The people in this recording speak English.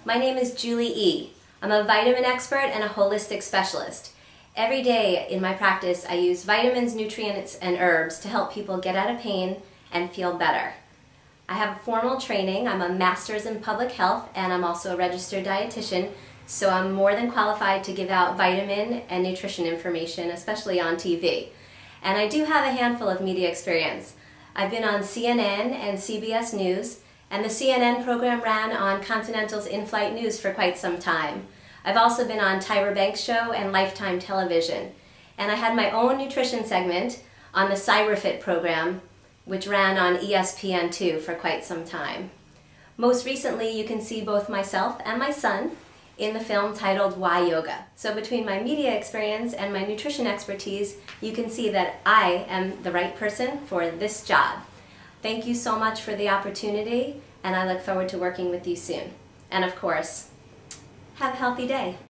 My name is Julie E. I'm a vitamin expert and a holistic specialist. Every day in my practice, I use vitamins, nutrients, and herbs to help people get out of pain and feel better. I have formal training. I'm a master's in public health, and I'm also a registered dietitian, so I'm more than qualified to give out vitamin and nutrition information, especially on TV. And I do have a handful of media experience. I've been on CNN and CBS News, and the CNN program ran on Continental's In-Flight News for quite some time. I've also been on Tyra Banks' show and Lifetime Television. And I had my own nutrition segment on the CyberFit program, which ran on ESPN2 for quite some time. Most recently, you can see both myself and my son in the film titled Why Yoga. So between my media experience and my nutrition expertise, you can see that I am the right person for this job. Thank you so much for the opportunity, and I look forward to working with you soon. And of course, have a healthy day.